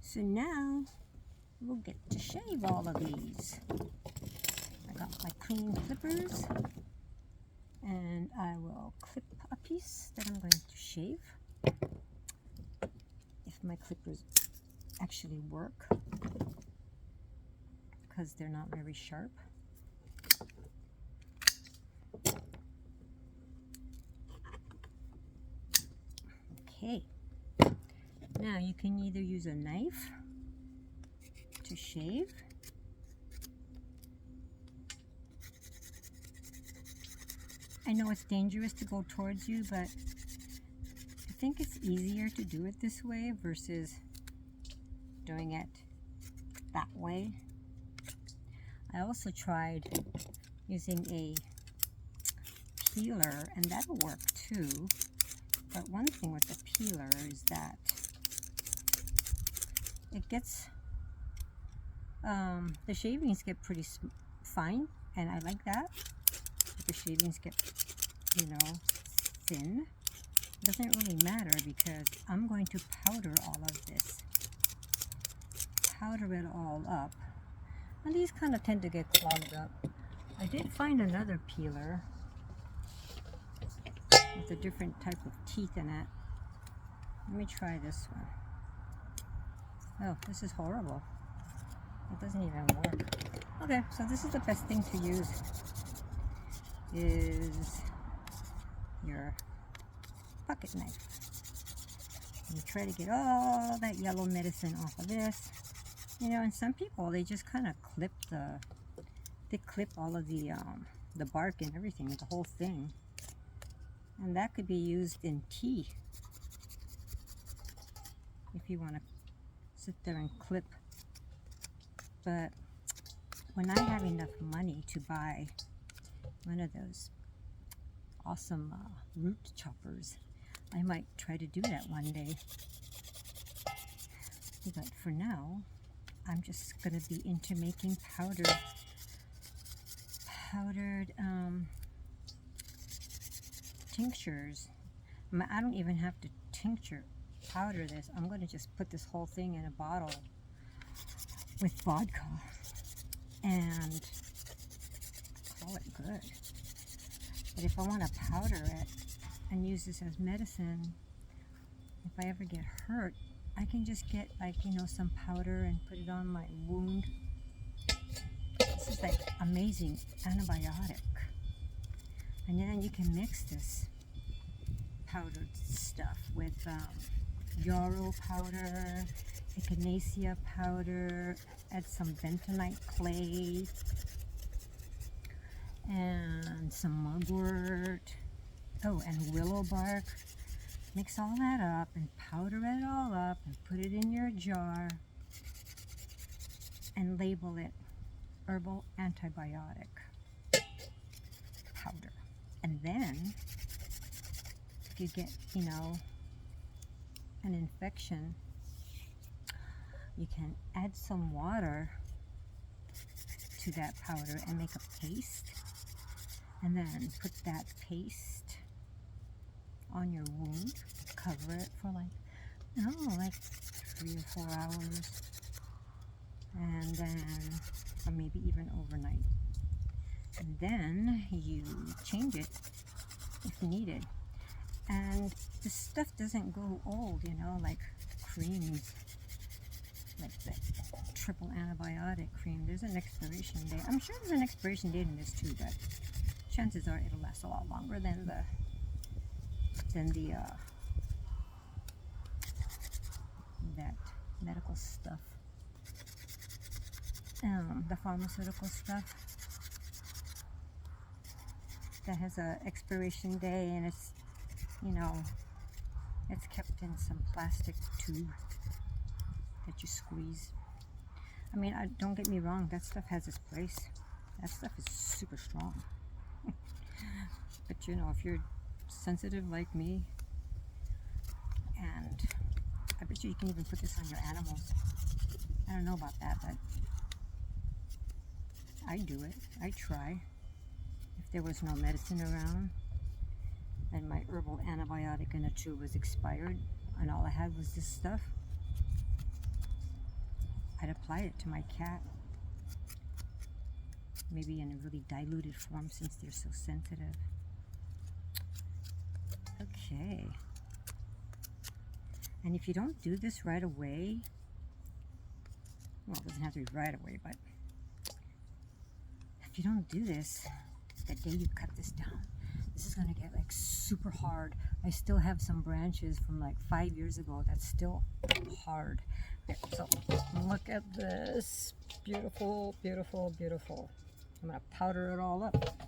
So now we'll get to shave all of these. I got my clean clippers and I will clip a piece that I'm going to shave. If my clippers actually work, because they're not very sharp. Okay, now you can either use a knife to shave, I know it's dangerous to go towards you, but I think it's easier to do it this way versus doing it that way. I also tried using a peeler and that'll work too, but one thing with the peeler is that it gets the shavings get pretty fine, and I like that. The shavings get, thin. It doesn't really matter because I'm going to powder all of this. Powder it all up. And these kind of tend to get clogged up. I did find another peeler with a different type of teeth in it. Let me try this one. Oh, this is horrible. It doesn't even work. Okay, so this is the best thing to use, is your pocket knife. You try to get all that yellow medicine off of this. And some people, they just kind of clip all of the bark and everything, the whole thing. And that could be used in tea. If you want to sit there and clip. But when I have enough money to buy one of those awesome root choppers, I might try to do that one day. But for now, I'm just going to be into making powdered tinctures. I don't even have to powder this. I'm going to just put this whole thing in a bottle with vodka and call it good. But if I want to powder it and use this as medicine, if I ever get hurt, I can just get some powder and put it on my wound. This is like amazing antibiotic. And then you can mix this powdered stuff with yarrow powder, echinacea powder, add some bentonite clay, and some mugwort, and willow bark. Mix all that up and powder it all up and put it in your jar and label it herbal antibiotic powder. And then if you get, an infection, you can add some water to that powder and make a paste, and then put that paste on your wound, cover it for like 3 or 4 hours, and then, or maybe even overnight, and then you change it if needed. And this stuff doesn't go old, like creams, like the triple antibiotic cream. There's an expiration date. I'm sure there's an expiration date in this too, but chances are it'll last a lot longer than the that medical stuff, the pharmaceutical stuff that has a expiration day, and it's it's kept in some plastic tube that you squeeze. I mean, don't get me wrong, that stuff has its place. That stuff is super strong. But if you're sensitive like me, and I bet you can even put this on your animals. I don't know about that, but I do it. I try. If there was no medicine around and my herbal antibiotic in a tube was expired and all I had was this stuff, had applied it to my cat. Maybe in a really diluted form since they're so sensitive. Okay. And if you don't do this right away, well, it doesn't have to be right away, but if you don't do this the day you cut this down, this is going to get like super hard. I still have some branches from like 5 years ago that's still hard. Okay, so look at this. Beautiful, beautiful, beautiful. I'm going to powder it all up.